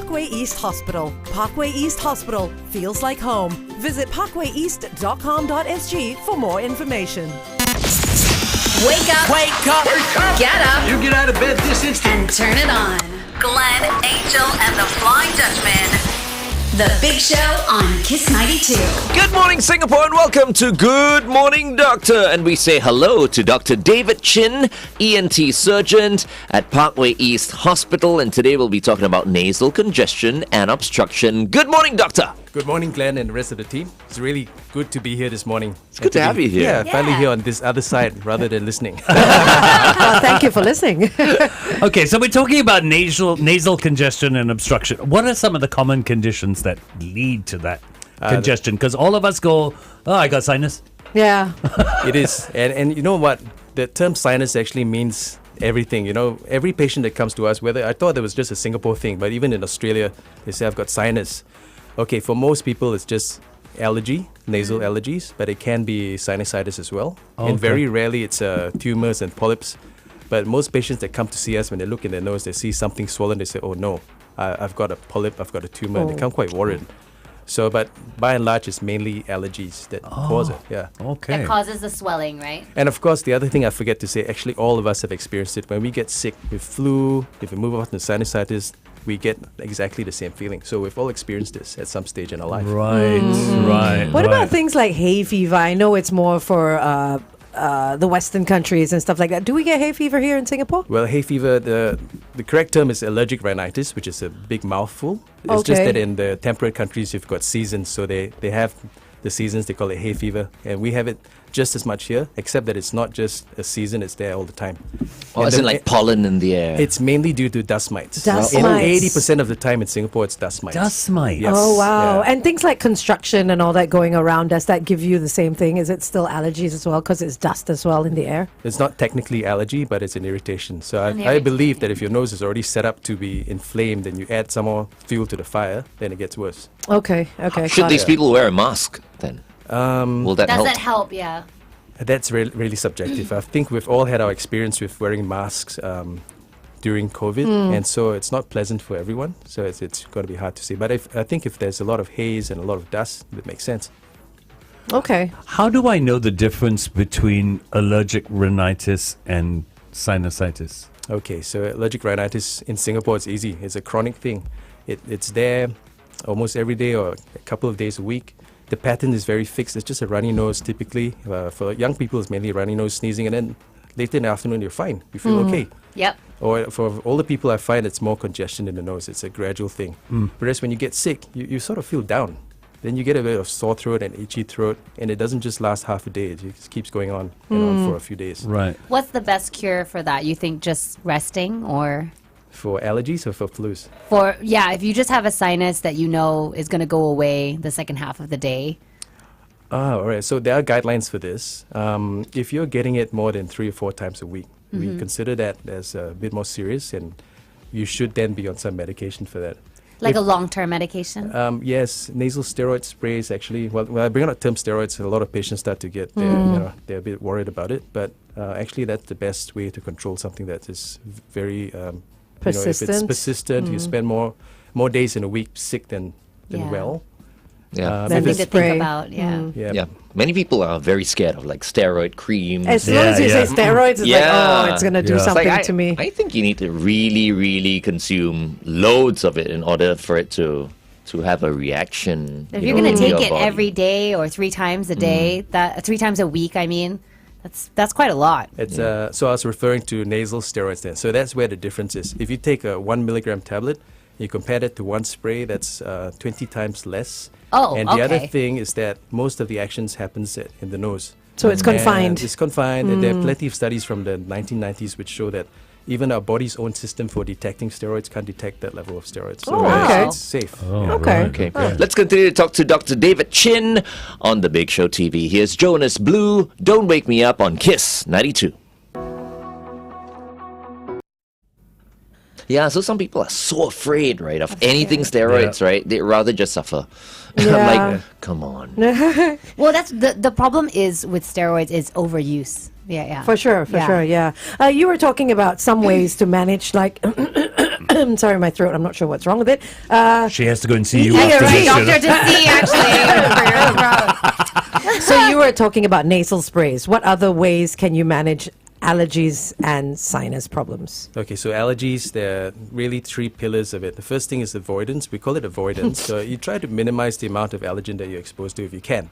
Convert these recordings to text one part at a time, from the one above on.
Parkway East Hospital. Parkway East Hospital feels like home. Visit parkwayeast.com.sg for more information. Wake up. Wake up. Wake up! Get up. You get out of bed this instant. And turn it on. Glenn, Angel, and the Flying Dutchman. The Big Show on Kiss 92. Good morning, Singapore, and welcome to Good Morning Doctor. And we say hello to Dr. David Chin, ENT Surgeon at Parkway East Hospital. And today we'll be talking about nasal congestion and obstruction. Good morning, Doctor. Good morning, Glenn and the rest of the team. It's really good to be here this morning. It's good to have you here. Yeah, finally here on this other side rather than listening. Well, thank you for listening. Okay, so we're talking about nasal congestion and obstruction. What are some of the common conditions that lead to that congestion? Because all of us go, oh, I got sinus. Yeah. It is. And you know what? The term sinus actually means everything. You know, every patient that comes to us, whether I thought it was just a Singapore thing, but even in Australia, they say, I've got sinus. Okay, for most people, it's just allergy, nasal allergies, but it can be sinusitis as well. Okay. And very rarely it's tumors and polyps. But most patients that come to see us, when they look in their nose, they see something swollen, they say, oh no, I've got a polyp, I've got a tumor, and they come quite worried. So, but by and large, it's mainly allergies that cause it, yeah. Okay. That causes the swelling, right? And of course, the other thing I forget to say, actually all of us have experienced it. When we get sick with flu, if we move on to sinusitis, we get exactly the same feeling. So we've all experienced this at some stage in our life. Right, right. What about things like hay fever? I know it's more for the Western countries and stuff like that. Do we get hay fever here in Singapore? Well, hay fever, the correct term is allergic rhinitis, which is a big mouthful. It's just Okay. that in the temperate countries, you've got seasons. So they have the seasons, they call it hay fever. And we have it just as much here, except that it's not just a season, it's there all the time. Oh, And as in then like pollen in the air. It's mainly due to dust mites. Dust In mites. 80% of the time in Singapore, it's dust mites. Dust mites. Yes. Oh, wow. Yeah. And things like construction and all that going around, does that give you the same thing? Is it still allergies as well? Because it's dust as well in the air? It's not technically allergy, but it's an irritation. So An I believe that if your nose is already set up to be inflamed and you add some more fuel to the fire, then it gets worse. Okay, okay. Should got these it. people wear a mask then? Will that Does help? that help? Yeah. That's really subjective. I think we've all had our experience with wearing masks during COVID, and so it's not pleasant for everyone. So it's going to be hard to see. But I think if there's a lot of haze and a lot of dust, it makes sense. Okay. How do I know the difference between allergic rhinitis and sinusitis? Okay, so allergic rhinitis in Singapore, it's easy. It's a chronic thing. It's there almost every day or a couple of days a week. The pattern is very fixed. It's just a runny nose typically. For young people, it's mainly runny nose, sneezing, and then later in the afternoon, you're fine. You feel okay. Yep. Or for older people, I find it's more congestion in the nose. It's a gradual thing. Whereas when you get sick, you sort of feel down. Then you get a bit of sore throat and itchy throat, and it doesn't just last half a day. It just keeps going on and on for a few days. Right. What's the best cure for that? You think just resting or? For allergies or for flus? If you just have a sinus that you know is going to go away the second half of the day. All right. So there are guidelines for this. If you're getting it more than 3 or 4 times a week, we consider that as a bit more serious, and you should then be on some medication for that. Like a long-term medication? Yes, nasal steroid sprays actually. Well, when I bring out the term steroids, a lot of patients start to get, they're a bit worried about it. But actually, that's the best way to control something that is very if it's Persistent? persistent, you spend more days in a week sick than Yeah. well. Yeah. If Something it's- to think about, yeah. Yeah. Many people are very scared of like steroid creams. As long as you say steroids, it's like, Yeah. oh, it's going to do Yeah. It's something Like, to me. I think you need to really, really consume loads of it in order for it to have a reaction. If you you're know, going to in take your it body. every day or 3 times a day, 3 times a week, I mean, that's quite a lot. It's so I was referring to nasal steroids then. So that's where the difference is. If you take a 1 milligram tablet, you compare that to one spray, that's 20 times less. Oh, And the other okay. thing is that most of the actions happens in the nose. So it's confined. And it's confined, and there are plenty of studies from the 1990s which show that even our body's own system for detecting steroids can't detect that level of steroids. So Oh, okay. it's safe. Okay. Okay, let's continue to talk to Dr. David Chin on The Big Show TV. Here's Jonas Blue, Don't Wake Me Up on Kiss 92. Yeah, so some people are so afraid, right, of anything steroids, right? They'd rather just suffer. I'm Yeah. like, come on. Well, that's the problem is with steroids is overuse. Yeah. For sure, yeah. You were talking about some ways to manage, like, sorry, my throat, I'm not sure what's wrong with it. She has to go and see you Yeah, after you're right, this. you know? doctor, to see actually. So you were talking about nasal sprays. What other ways can you manage allergies and sinus problems? Okay, so allergies, there are really three pillars of it. The first thing is avoidance. We call it avoidance. So you try to minimize the amount of allergen that you're exposed to if you can.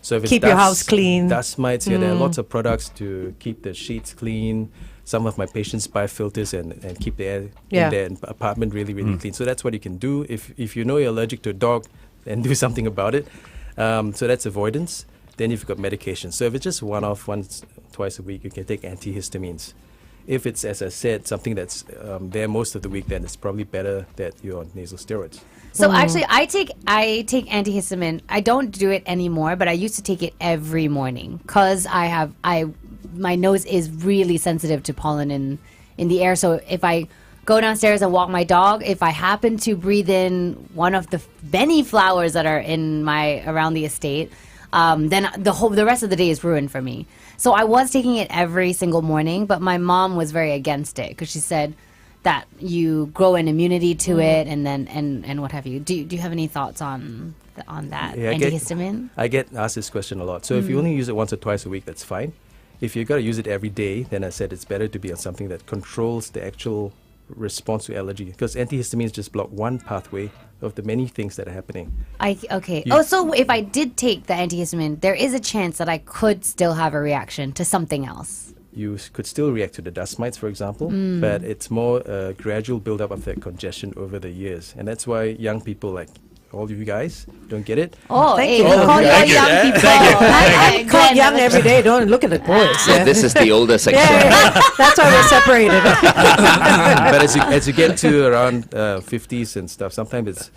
So if it's Keep your house clean. dust mites, there are lots of products to keep the sheets clean. Some of my patients buy filters and keep the air in their apartment really, really clean. So that's what you can do. If you know you're allergic to a dog, then do something about it. So that's avoidance. Then you've got medication. So if it's just twice a week, you can take antihistamines. If it's, as I said, something that's there most of the week, then it's probably better that you're on nasal steroids. So actually, I take antihistamine. I don't do it anymore, but I used to take it every morning because my nose is really sensitive to pollen in the air. So if I go downstairs and walk my dog, if I happen to breathe in one of the many flowers that are around the estate, then the rest of the day is ruined for me. So I was taking it every single morning, but my mom was very against it because she said that you grow an immunity to it, and then and what have you. Do you have any thoughts on that antihistamine? I get asked this question a lot. So if you only use it once or twice a week, that's fine. If you've got to use it every day, then I said it's better to be on something that controls the actual response to allergy, because antihistamines just block one pathway of the many things that are happening. So if I did take the antihistamine, there is a chance that I could still have a reaction to something else. You could still react to the dust mites, for example, but it's more a gradual buildup of that congestion over the years. And that's why young people like all of you guys don't get it. Oh, Thank hey, you. we call you Thank you. young people. I'm called young every day. Don't look at the boys. This is the older section. Yeah. That's why we're separated. But as you get to around 50s and stuff, sometimes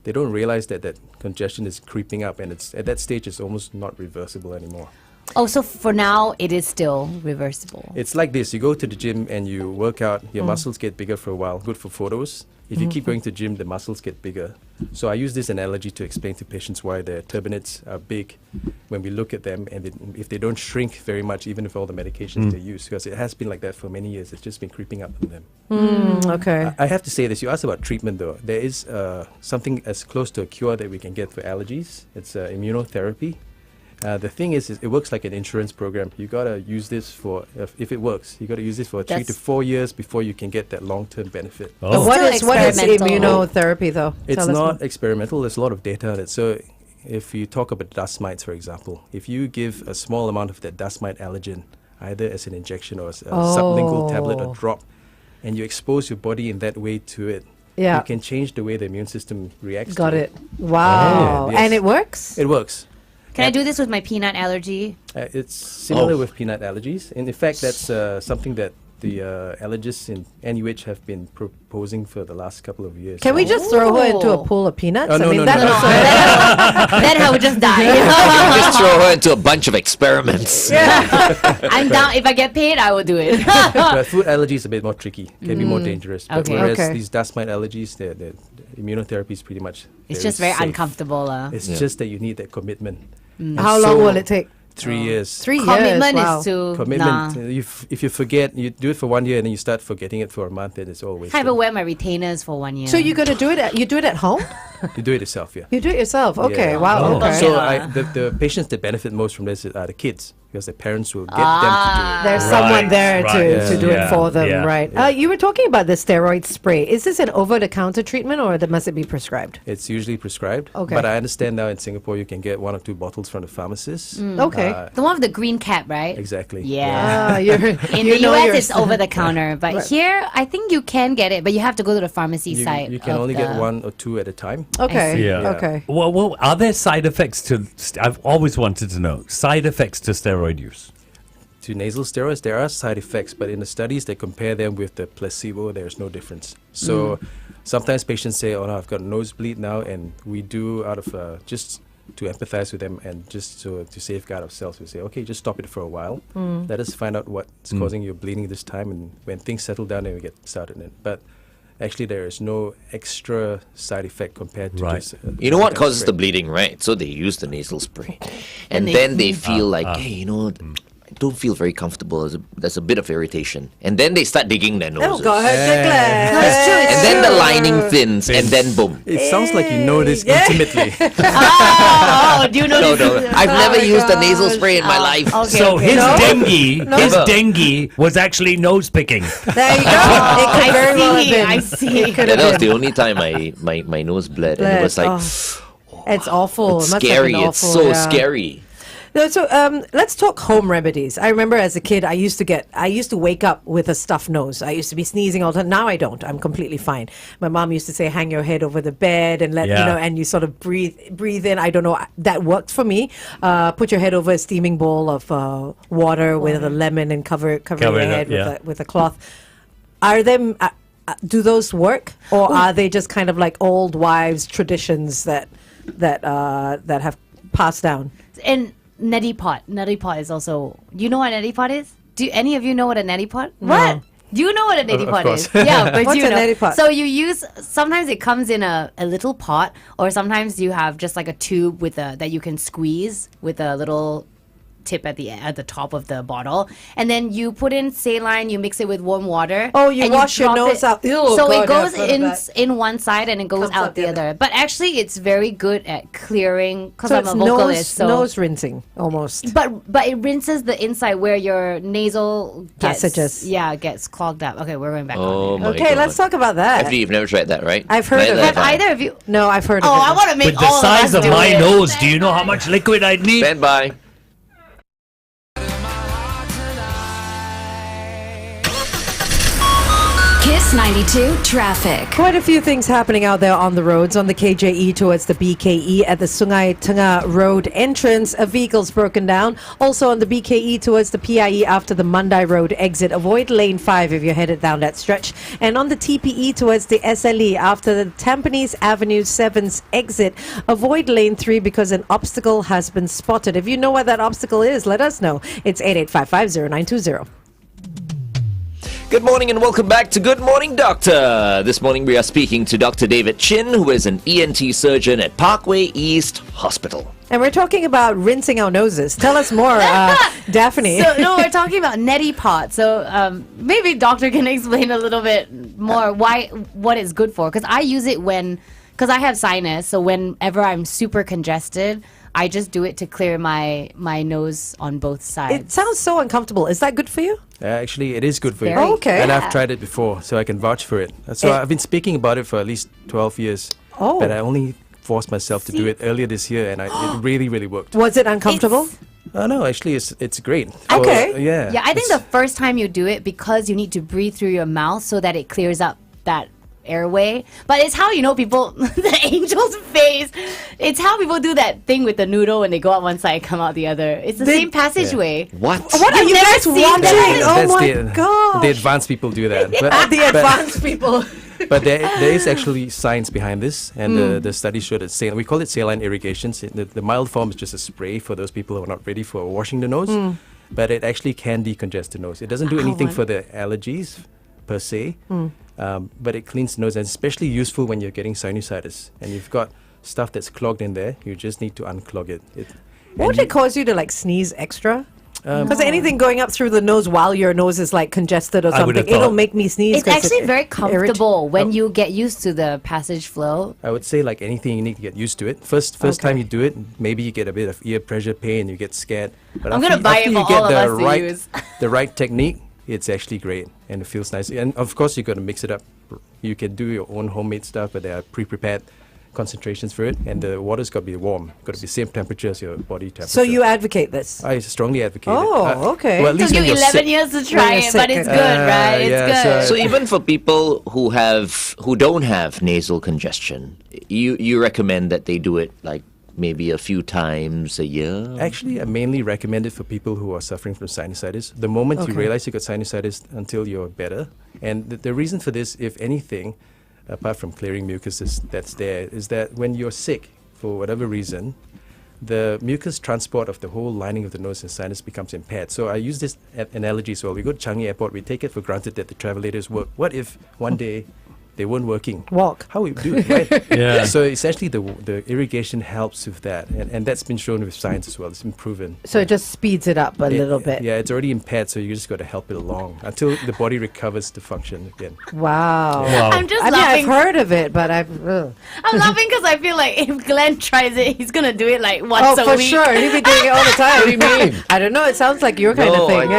they don't realize that congestion is creeping up, and it's at that stage it's almost not reversible anymore. Oh, so for now, it is still reversible. It's like this. You go to the gym and you work out, your muscles get bigger for a while, good for photos. If you keep going to the gym, the muscles get bigger. So I use this analogy to explain to patients why their turbinates are big when we look at them, and if they don't shrink very much, even with all the medications they use, because it has been like that for many years. It's just been creeping up on them. Okay. I have to say this. You asked about treatment, though. There is something as close to a cure that we can get for allergies. It's immunotherapy. The thing is it works like an insurance program. You gotta use this if it works, you gotta use this for 3 to 4 years before you can get that long-term benefit. Oh. What is experimental. immunotherapy, though? It's Tell us not more. experimental. There's a lot of data on it. So if you talk about dust mites, for example, if you give a small amount of that dust mite allergen, either as an injection or as a sublingual tablet or drop, and you expose your body in that way to it, you can change the way the immune system reacts Got to it. Wow. Yes. And it works? It works. Can I do this with my peanut allergy? It's similar with peanut allergies. And in fact, that's something that the allergists in NUH have been proposing for the last couple of years. Can we just throw her into a pool of peanuts? Oh, no, no, that no. also- Then I would just die. Just throw her into a bunch of experiments. I'm down. If I get paid, I will do it. But food allergy is a bit more tricky, can be more dangerous. But Okay. whereas Okay. these dust mite allergies, the immunotherapy is pretty much It's just very safe. uncomfortable. It's just that you need that commitment. And How long so will it take? 3 years. 3 years. Commitment Wow. is to Commitment. Nah. If you forget, you do it for 1 year and then you start forgetting it for a month, then it's all I wasted. haven't wear my retainers for 1 year. So you're gonna do it? You do it at home? You do it yourself, yeah. You do it yourself? Okay. Yeah. Wow. Oh. Okay. So Yeah. the patients that benefit most from this are the kids, because the parents will get them to do it. There's Right, someone there right. to do Yeah. it for them, Yeah. right? You were talking about the steroid spray. Is this an over-the-counter treatment, or must it be prescribed? It's usually prescribed. Okay. But I understand now in Singapore you can get 1 or 2 bottles from the pharmacist. Okay. the one with the green cap, right? Exactly. Yeah. You're, In you the know US, your- it's over the counter, but here, I think you can get it, but you have to go to the pharmacy site. You can of only get the- 1 or 2 at a time. Okay. Yeah. Okay. Well, are there side effects to? I've always wanted to know side effects to steroid use. To nasal steroids, there are side effects, but in the studies they compare them with the placebo, there's no difference. So sometimes patients say, oh no, I've got a nosebleed now, and we do out of just to empathize with them and just to safeguard ourselves, we say, okay, just stop it for a while. Let us find out what's causing your bleeding this time, and when things settle down, then we get started in it. But actually, there is no extra side effect compared to Right. just. You know what nasal causes spray. the bleeding, right? So they use the nasal spray. And they- then they feel like, hey, don't feel very comfortable. There's a bit of irritation. And then they start digging their noses. Oh, go ahead, Glenn. No, it's true. It's And then true. the lining thins, and then boom. It sounds like you know this intimately. Do you know No, this? no. I've never used a nasal spray in my life. Okay, So okay. his No? dengue, his Never. dengue was actually nose picking. There you go. It could very well have been. I see. It could Yeah, have that was been. the only time my nose bled. And it was like, It's awful. it's It must have scary. been It's awful, so yeah. scary. No, so let's talk home remedies. I remember as a kid, I used to wake up with a stuffed nose. I used to be sneezing all the time. Now I don't. I'm completely fine. My mom used to say, hang your head over the bed and Yeah. and you sort of breathe in. I don't know. That worked for me. Put your head over a steaming bowl of water with a lemon and cover your it up, head yeah. with a cloth. Are them? Do those work, or are they just kind of like old wives' traditions that have passed down? And neti pot. Neti pot is also. You know what neti pot is? Do any of you know what a neti pot? What? Do you know what a neti Of pot course. is? Yeah, but What's you a know. neti pot? So you use. Sometimes it comes in a little pot, or sometimes you have just like a tube that you can squeeze with a little tip at the top of the bottle, and then you put in saline, you mix it with warm water. Oh, you and wash your drop nose it. out. Ew, So God, it goes I've heard of that. in one side and it goes Comes out out the the other. But actually, it's very good at clearing because So I'm it's a vocalist. nose rinsing almost. But it rinses the inside where your nasal Passages. gets clogged up. Okay, we're going back Oh on my Okay, God. let's talk about that. Actually, you've never tried that, right? I've heard of Neither it. it. have I. Have either of you? No, I've heard of Oh, it. I want to make With the all size of of us my do it. nose, do you know how much liquid I'd need? Stand by. Kiss 92 traffic. Quite a few things happening out there on the roads. On the KJE towards the BKE at the Sungai Tengah Road entrance, a vehicle's broken down. Also on the BKE towards the PIE after the Mandai Road exit. Avoid lane 5 if you're headed down that stretch. And on the TPE towards the SLE after the Tampines Avenue 7's exit, avoid lane 3 because an obstacle has been spotted. If you know what that obstacle is, let us know. It's 88550920. Good morning and welcome back to Good Morning Doctor. This morning we are speaking to Dr. David Chin, who is an ENT surgeon at Parkway East Hospital. And we're talking about rinsing our noses. Tell us more, Daphne. So no, we're talking about neti pot. So maybe doctor can explain a little bit more what it's good for. Because I use it because I have sinus. So whenever I'm super congested, I just do it to clear my nose on both sides. It sounds so uncomfortable. Is that good for you? Actually, it is good for you. Very- Oh, okay. And Yeah. I've tried it before, so I can vouch for it. So I've been speaking about it for at least 12 years. Oh. But I only forced myself to do it earlier this year, and it really, really worked. Was it uncomfortable? No, actually, it's great. Okay. Yeah. Yeah, I think It's- the first time you do it, because you need to breathe through your mouth so that it clears up that airway. But it's how, people, the angel's face, it's how people do that thing with the noodle when they go out one side, come out the other. It's the same passageway. What? What are You've you never guys seen watching? that? Oh my the, god! The advanced people do that. The advanced people. But there is actually science behind this, and the study showed that we call it saline irrigation. The mild form is just a spray for those people who are not ready for washing the nose, but it actually can decongest the nose. It doesn't do anything for the allergies per se, but it cleans the nose, and especially useful when you're getting sinusitis and you've got stuff that's clogged in there. You just need to unclog it. Won't it cause you to sneeze extra? Because anything going up through the nose while your nose is congested or I would something, have thought. it'll make me sneeze. It's 'cause actually it very irrit- comfortable when you get used to the passage flow. I would say like anything, you need to get used to it. First time you do it, maybe you get a bit of ear pressure pain, you get scared. But I'm after gonna buy after it you for get all of the us to right, use. the right technique, it's actually great and it feels nice. And of course, you got to mix it up. You can do your own homemade stuff, but there are pre-prepared concentrations for it, and the water's got to be warm. Got to be same temperature as your body temperature. So you advocate this? I strongly advocate it. Oh, okay. Well, at It least took when you you're 11 sick. years to try you're it, but sick, it's okay. good, right? It's yeah, good. So even for people who don't have nasal congestion, you recommend that they do it maybe a few times a year? Actually, I mainly recommend it for people who are suffering from sinusitis. The moment you realize you got sinusitis until you're better. And the reason for this, if anything, apart from clearing mucus that's there, is that when you're sick, for whatever reason, the mucus transport of the whole lining of the nose and sinus becomes impaired. So I use this analogy as well. We go to Changi Airport, we take it for granted that the travelators work. What if one day they weren't working. Walk. How we do it, right? Yeah. So essentially, the irrigation helps with that, and that's been shown with science as well. It's been proven. So it just speeds it up a little bit. Yeah, it's already impaired, so you just got to help it along until the body recovers to function again. Wow. Wow. I'm just I mean, laughing. I've heard of it, but I've. I'm laughing because I feel like if Glenn tries it, he's gonna do it like once Oh, a for week. sure. He'll be doing it all the time. What do you mean? I don't know. It sounds like your kind No, of thing.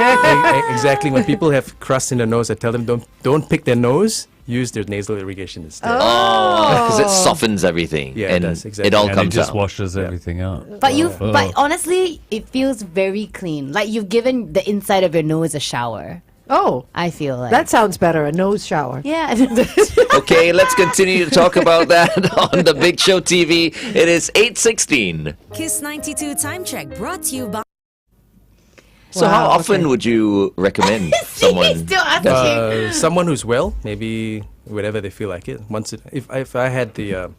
Exactly. When people have crust in their nose, I tell them don't pick their nose. Use their nasal irrigation instead. Because it softens everything. Yeah, it and does, exactly. it all And it comes just out. washes everything out. But honestly, it feels very clean. Like you've given the inside of your nose a shower. Oh, I feel like that sounds better. A nose shower. yeah. Okay, let's continue to talk about that on the Big Show TV. It is 8:16. Kiss 92 Time Check brought to you by. So how Wow, often okay. would you recommend He's someone? still asking. Someone who's well, maybe whenever they feel like it. If I had the,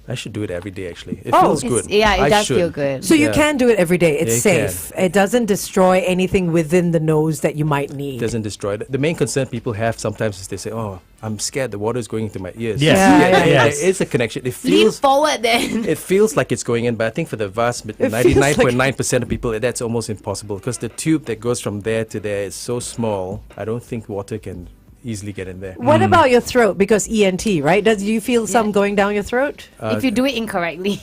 I should do it every day. Actually, it feels good. Yeah, it I does should. feel good. So you Yeah. can do it every day. It's Yeah, you safe. It doesn't destroy anything within the nose that you might need. Doesn't destroy it. The main concern people have sometimes is they say, "Oh, I'm scared the water is going into my ears." Yes. Yeah, Yes. There is a connection. It Lean feels. forward then. It feels like it's going in, but I think for the vast feels like- 99.9% of people, that's almost impossible because the tube that goes from there to there is so small. I don't think water can easily get in there. What about your throat? Because ENT, right? Do you feel some going down your throat? If you do it incorrectly.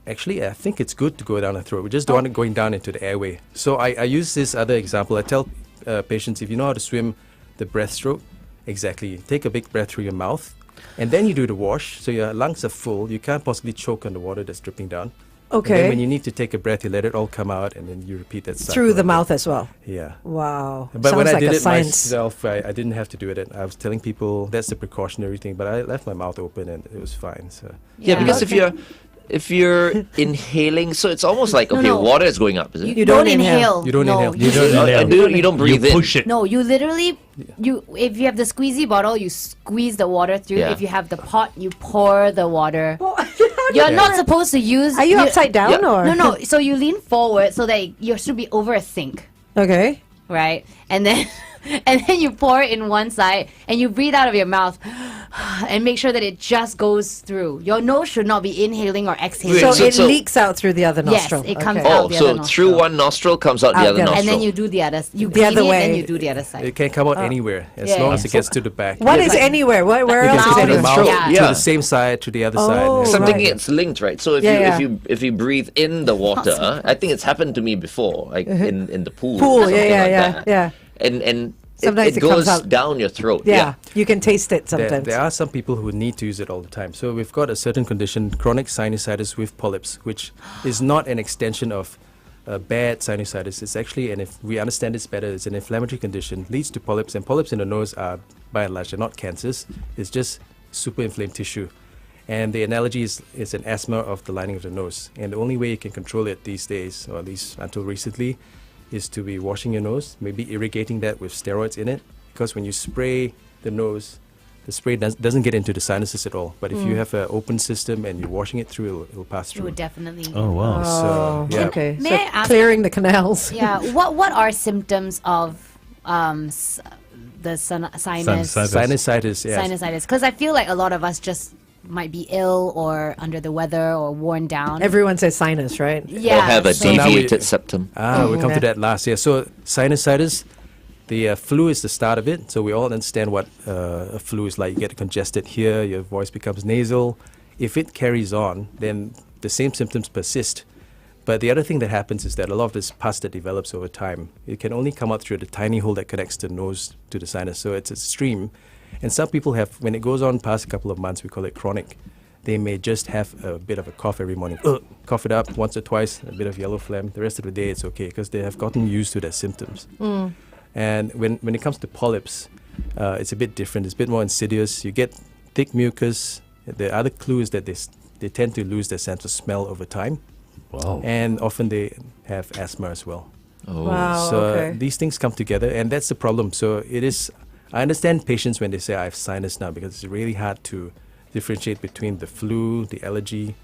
Actually, I think it's good to go down the throat. We just don't want it going down into the airway. So I use this other example. I tell patients, if you know how to swim the breaststroke, exactly. Take a big breath through your mouth, and then you do the wash. So your lungs are full. You can't possibly choke on the water that's dripping down. And Okay. then when you need to take a breath, you let it all come out, and then you repeat that cycle. Through the again. mouth as well. Yeah. Wow. But Sounds when I like did a it science. myself, I didn't have to do it. I was telling people that's the precautionary thing, but I left my mouth open and it was fine. So Yeah, because if you're inhaling, so it's almost like okay, no. water is going up, is it? You don't inhale. inhale. You don't no, inhale. You don't inhale. You don't breathe You in. push it. No, you literally if you have the squeezy bottle, you squeeze the water through. Yeah. If you have the pot, you pour the water. You're not supposed to use. Are you upside down Yeah. or? No. So you lean forward so that you should be over a sink, Okay. right? And then and then you pour it in one side and you breathe out of your mouth and make sure that it just goes through. Your nose should not be inhaling or exhaling. Wait, So, so- it leaks out through the other Yes, nostril. it comes Okay. out. Oh, the so other through nostril. one nostril comes out the Out other the other. nostril. and then you do the other. You The other clean it, way. then you do the other side. it can come out anywhere as Yeah. long as it gets to the back. What Yeah, is like- anywhere? Where You else can is take it the in mouth throat? Yeah. to Yeah. the same side, to the other Oh, side. Yeah. So I'm right. thinking it's linked, right? So if Yeah, you yeah. if you breathe in the water, I think it's happened to me before, like in the pool. or Pool, something yeah, like yeah, that. yeah. And Sometimes it it comes goes out. down your throat. Yeah. You can taste it sometimes. There are some people who need to use it all the time. So we've got a certain condition, chronic sinusitis with polyps, which is not an extension of bad sinusitis. It's actually, and if we understand this better, it's an inflammatory condition, leads to polyps, and polyps in the nose are, by and large, they're not cancers. It's just super inflamed tissue. And the analogy is an asthma of the lining of the nose. And the only way you can control it these days, or at least until recently, is to be washing your nose, maybe irrigating that with steroids in it. Because when you spray the nose, the spray doesn't get into the sinuses at all. But if you have an open system and you're washing it through, it'll pass It through. would definitely. Oh wow. Oh, So, yeah. okay. May so I ask- clearing the canals. Yeah. What are symptoms of the sinus? Sinusitis, yes. Sinusitis, because I feel like a lot of us just might be ill or under the weather or worn down. Everyone says sinus, right? yeah, Or have a so- now we- deviated septum. We'll come Yeah. to that last. Yeah, so sinusitis, the flu is the start of it. So we all understand what a flu is like. You get congested here, your voice becomes nasal. If it carries on, then the same symptoms persist. But the other thing that happens is that a lot of this pus that develops over time, it can only come out through the tiny hole that connects the nose to the sinus. So it's a stream. And some people have, when it goes on past a couple of months, we call it chronic. They may just have a bit of a cough every morning. Cough it up once or twice, a bit of yellow phlegm. The rest of the day it's okay because they have gotten used to their symptoms. And when it comes to polyps, it's a bit different. It's a bit more insidious. You get thick mucus. The other clue is that they tend to lose their sense of smell over time. Wow. And often they have asthma as well. Oh. Wow. So okay. these things come together, and that's the problem. So it is. I understand patients when they say I have sinus now because it's really hard to differentiate between the flu, the allergy,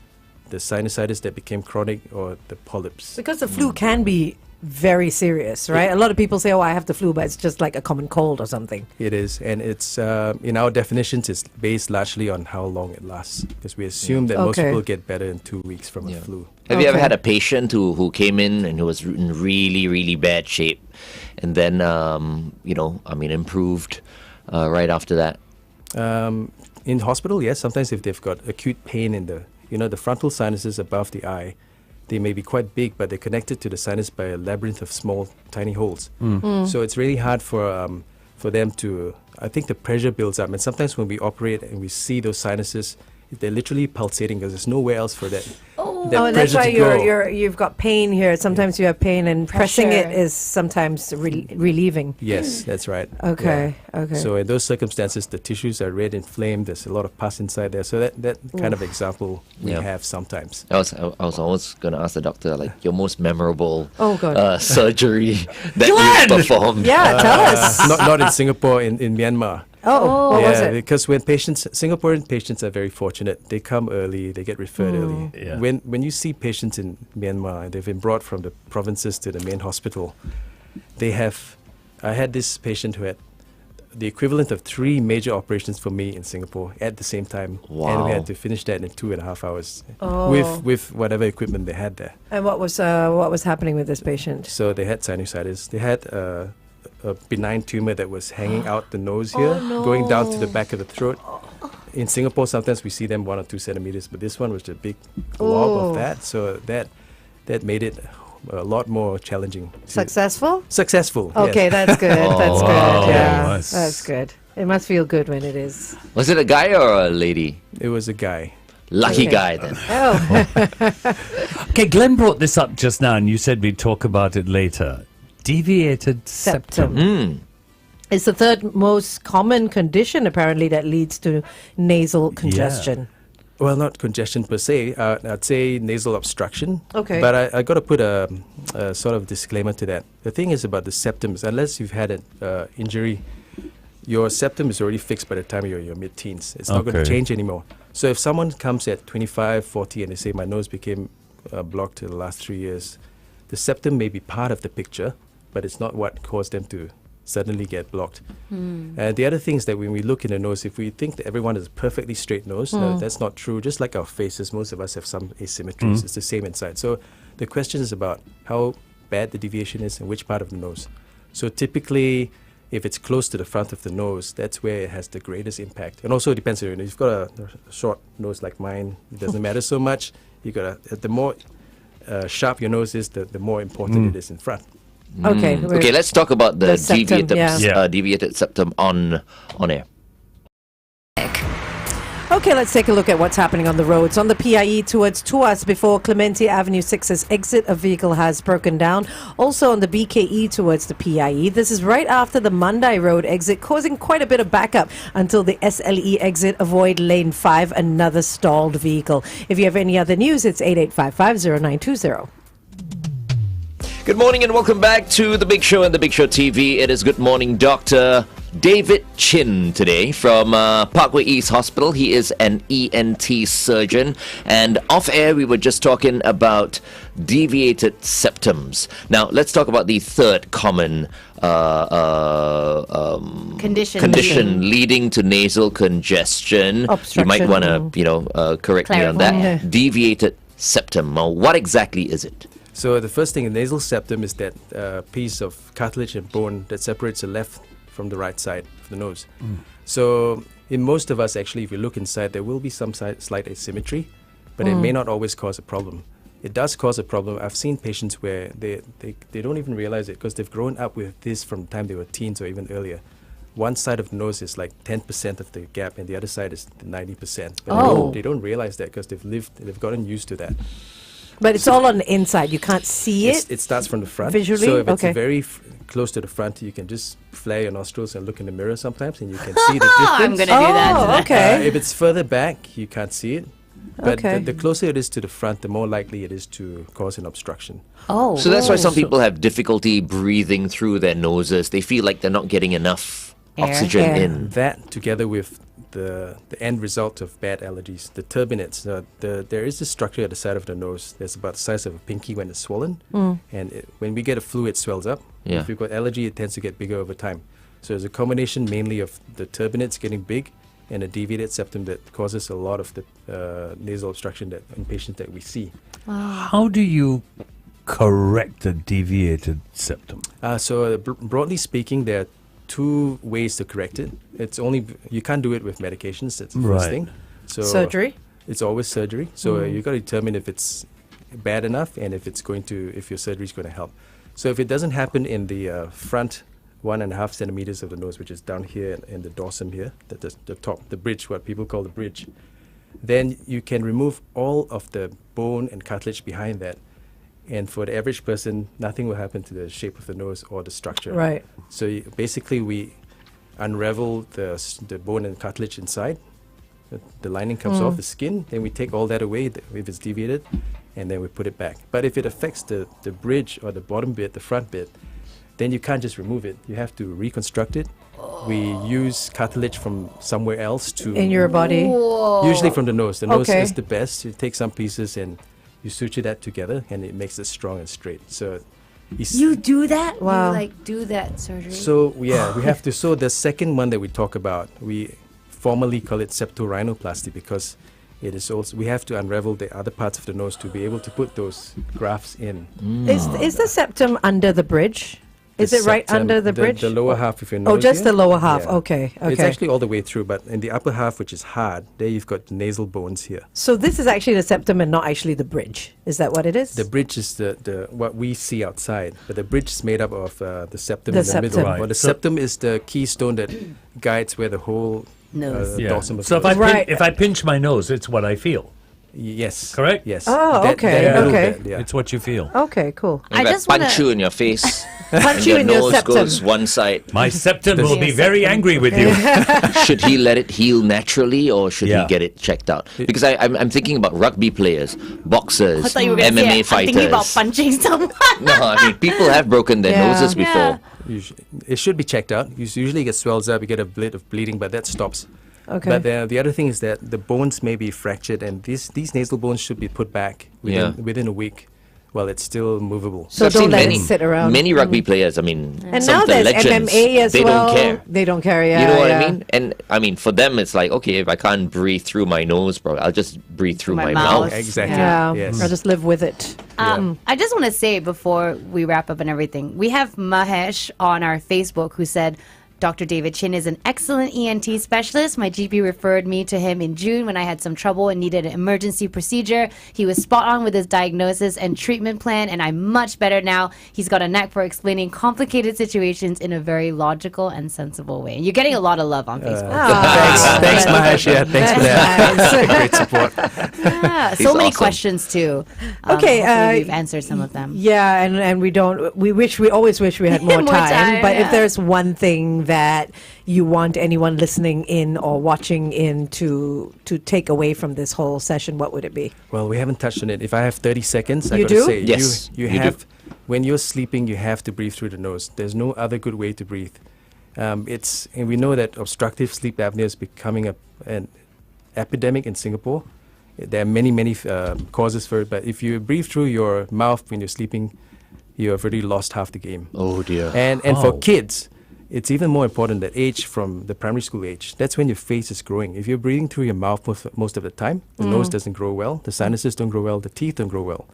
the sinusitis that became chronic, or the polyps. Because the flu can be very serious, right? A lot of people say, "Oh, I have the flu," but it's just like a common cold or something. It is, and it's in our definitions, it's based largely on how long it lasts, because we assume that most Okay. people get better in 2 weeks from a flu. Have you ever Okay. had a patient who came in and who was in really, really bad shape and then, improved right after that? In hospital, yes, sometimes if they've got acute pain in the frontal sinuses above the eye, they may be quite big, but they're connected to the sinus by a labyrinth of small, tiny holes. So it's really hard for them to. I think the pressure builds up, and sometimes when we operate and we see those sinuses, they're literally pulsating because there's nowhere else for that. That Oh, that's pressure why to go. you've got pain here. Sometimes you have pain, and pressing it Pressure. is sometimes relieving. Yes, that's right. Okay, okay. So in those circumstances, the tissues are red, inflamed. There's a lot of pus inside there. So that kind of example we Yeah. have sometimes. I was always going to ask the doctor, like, your most memorable Oh, God. surgery that you performed. Yeah, tell us. Not in Singapore, in Myanmar. Oh, what was it? Because when Singaporean patients are very fortunate. They come early, they get referred early. Yeah. When you see patients in Myanmar, and they've been brought from the provinces to the main hospital, I had this patient who had the equivalent of 3 major operations for me in Singapore at the same time. And Wow. we had to finish that in 2.5 hours Oh. with whatever equipment they had there. And what was happening with this patient? So they had sinusitis. They had a benign tumor that was hanging out the nose here, going down to the back of the throat. In Singapore, sometimes we see them 1 or 2 centimeters, but this one was a big glob Oh. of that. So that made it a lot more challenging. Successful? Successful. Okay, yes. that's good. That's wow. good. Yeah, Nice. that's good. It must feel good when it is. Was it a guy or a lady? It was a guy. Lucky Okay. guy then. Oh, Okay, Glenn brought this up just now, and you said we'd talk about it later. Deviated septum. Hmm. it's the third most common condition apparently that leads to nasal congestion. Well, not congestion per se. I'd say nasal obstruction. Okay. But I got to put a sort of disclaimer to that. The thing is about the septums. Unless you've had an injury, your septum is already fixed by the time you're in your mid-teens. It's not going to Okay. change anymore. So if someone comes at 25, 40, and they say, my nose became blocked in the last 3 years, the septum may be part of the picture, but it's not what caused them to suddenly get blocked. The other thing is that when we look in the nose, if we think that everyone has a perfectly straight nose, no, that's not true. Just like our faces, most of us have some asymmetries. It's the same inside. So the question is about how bad the deviation is and which part of the nose. So typically, if it's close to the front of the nose, that's where it has the greatest impact. And also it depends on you. If you've got a short nose like mine, it doesn't matter so much. The more sharp your nose is, the more important it is in front. Okay. Okay, let's talk about the, The septum, deviated, yeah. deviated septum on air. Okay, let's take a look at what's happening on the roads. On the PIE towards Tuas before Clementi Avenue 6's exit, a vehicle has broken down. Also on the BKE towards the PIE. This is right after the Mandai Road exit, causing quite a bit of backup until the SLE exit. Avoid lane 5, another stalled vehicle. If you have any other news, it's 88550920. Good morning and welcome back to The Big Show and The Big Show TV. It is Good Morning Dr. David Chin today from Parkway East Hospital. He is an ENT surgeon. And off air, we were just talking about deviated septums. Now, let's talk about the third common Condition. leading to nasal congestion. Obstruction. You might want to, correct me on that. Clarify. Yeah. Deviated septum. Now, what exactly is it? So the first thing, the nasal septum is that piece of cartilage and bone that separates the left from the right side of the nose. So in most of us, actually, if you look inside, there will be some slight asymmetry, but it may not always cause a problem. It does cause a problem. I've seen patients where they don't even realize it because they've grown up with this from the time they were teens or even earlier. One side of the nose is like 10% of the gap and the other side is 90%. But they don't realize that because they've gotten used to that. But it's all on the inside. You can't see it. It starts from the front. Visually? So if it's Okay. very close to the front, you can just flare your nostrils and look in the mirror sometimes and you can see the difference. I'm going to do that. Oh, okay. If it's further back, you can't see it. But Okay. the closer it is to the front, the more likely it is to cause an obstruction. Oh. So that's why some people have difficulty breathing through their noses. They feel like they're not getting enough Oxygen Air. in. That together with the end result of bad allergies, the turbinates, there is this structure at the side of the nose that's about the size of a pinky when it's swollen. And when we get a flu, it swells up. Yeah. If we've got allergy, it tends to get bigger over time. So it's a combination mainly of the turbinates getting big and a deviated septum that causes a lot of the nasal obstruction that in patients that we see. How do you correct a deviated septum? Broadly speaking, there are two ways to correct it. You can't do it with medications. That's the first Right. thing. So Surgery? It's always surgery. So you got to determine if it's bad enough and if your surgery is going to help. So if it doesn't happen in the front 1.5 centimeters of the nose, which is down here in the dorsum here, the top, the bridge, what people call the bridge, then you can remove all of the bone and cartilage behind that. And for the average person, nothing will happen to the shape of the nose or the structure. Right. So basically, we unravel the bone and cartilage inside. The lining comes off the skin. Then we take all that away if it's deviated, and then we put it back. But if it affects the bridge or the bottom bit, the front bit, then you can't just remove it. You have to reconstruct it. We use cartilage from somewhere else to In your body? usually from the nose. The nose Okay. is the best. You take some pieces and you suture that together, and it makes it strong and straight. So You do that? Wow. You do that surgery? So we have to. So the second one that we talk about, we formally call it septorhinoplasty because it is also we have to unravel the other parts of the nose to be able to put those grafts in. Is the septum under the bridge? Is The it right septum, under the bridge? The lower half of your nose. Oh, just here. the lower half. Yeah. Okay. It's Okay. actually all the way through, but in the upper half, which is hard, there you've got the nasal bones here. So this is actually the septum and not actually the bridge. Is that what it is? The bridge is the what we see outside, but the bridge is made up of the septum The in the septum. middle. Right. Well, the So- septum is the keystone that guides where the whole Nose. dorsum of So the if I nose. Right. if I pinch my nose, it's what I feel. Yes. Correct? Yes. Oh, okay, middle okay. bit, yeah. It's what you feel. Okay, cool. I If just punch wanna- you in your face. Punch and you your in your nose septum. goes one side. My septum will be Yes. very angry with you. Should he let it heal naturally or should Yeah. he get it checked out? Because I'm thinking about rugby players, boxers, I thought you were gonna MMA say, fighters. I'm thinking about punching someone. No, I mean, people have broken their Yeah. noses before. It should be checked out. Usually it swells up, you get a bit of bleeding, but that stops. Okay. But the other thing is that the bones may be fractured, and these nasal bones should be put back within a week while it's still movable. So I've don't seen let many, it sit around. Many rugby players, I mean, And some now of the there's legends, MMA as they well. don't care. They don't care. Yeah, You know what yeah. I mean? And I mean, for them, it's like, okay, if I can't breathe through my nose, bro, I'll just breathe through My my mouth. mouth. Exactly. Yeah, Yes. I'll just live with it. I just want to say before we wrap up and everything, we have Mahesh on our Facebook who said, Dr. David Chin is an excellent ENT specialist. My GP referred me to him in June when I had some trouble and needed an emergency procedure. He was spot on with his diagnosis and treatment plan, and I'm much better now. He's got a knack for explaining complicated situations in a very logical and sensible way. And you're getting a lot of love on Facebook. Thanks, Mahesh. Yeah, thanks for that. Great support. Yeah, He's so many awesome. questions too. Okay, hopefully we've answered some of them. Yeah, and we don't. We always wish we had more, More time. time, But yeah. if there's one thing that you want anyone listening in or watching in to take away from this whole session, what would it be? Well, we haven't touched on it. If I have 30 seconds, I You got to do? say, Yes, you you have, do. when you're sleeping, you have to breathe through the nose. There's no other good way to breathe. And we know that obstructive sleep apnea is becoming an epidemic in Singapore. There are many causes for it, but if you breathe through your mouth when you're sleeping, you have already lost half the game. Oh, dear. And Oh. for kids, it's even more important that age from the primary school age. That's when your face is growing. If you're breathing through your mouth most of the time, the nose doesn't grow well, the sinuses don't grow well, the teeth don't grow well.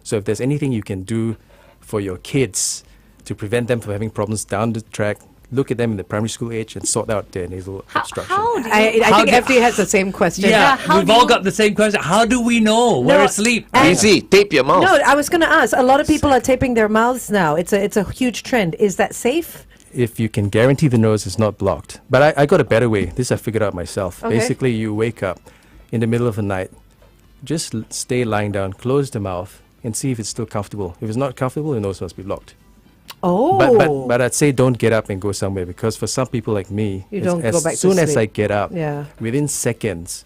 So if there's anything you can do for your kids to prevent them from having problems down the track, look at them in the primary school age and sort out their nasal obstruction. How do you, I How think do- FD has the same question. Yeah, how we've do all you- got the same question. How do we know we're asleep? Easy, tape your mouth. No, I was going to ask. A lot of people are taping their mouths now. It's a huge trend. Is that safe? If you can guarantee the nose is not blocked. But I got a better way. This I figured out myself. Okay. Basically, you wake up in the middle of the night, just stay lying down, close the mouth, and see if it's still comfortable. If it's not comfortable, the nose must be blocked. Oh. But I'd say don't get up and go somewhere, because for some people like me, You don't as go back to soon as sleep. I get up, Yeah. within seconds,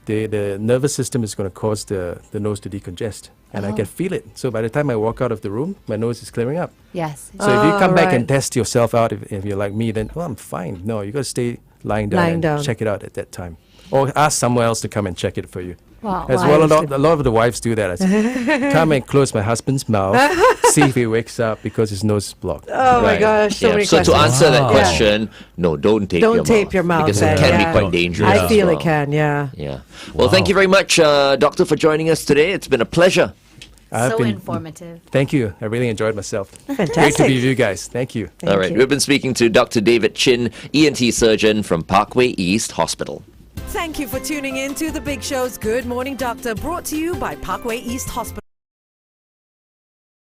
the nervous system is going to cause the nose to decongest. And I can feel it. So by the time I walk out of the room, my nose is clearing up. Yes. So if you come back right. and test yourself out, if you're like me, then, I'm fine. No, you got to stay lying down and check it out at that time. Or ask someone else to come and check it for you. Wow. As well, a lot of the wives do that. I say, come and close my husband's mouth, see if he wakes up because his nose is blocked. Oh my Right. gosh, so many So questions. to answer that Wow. question, no, don't tape Don't your tape mouth. your mouth, Because then, it can yeah. be quite dangerous. I as feel well. it can, yeah. Yeah. Well, thank you very much, Doctor, for joining us today. It's been a pleasure. I've So been- informative. Thank you. I really enjoyed myself. Great to Fantastic. be with you guys. Thank you. All right. you. We've been speaking to Dr. David Chin, ENT surgeon from Parkway East Hospital. Thank you for tuning in to The Big Show's Good Morning Doctor, brought to you by Parkway East Hospital.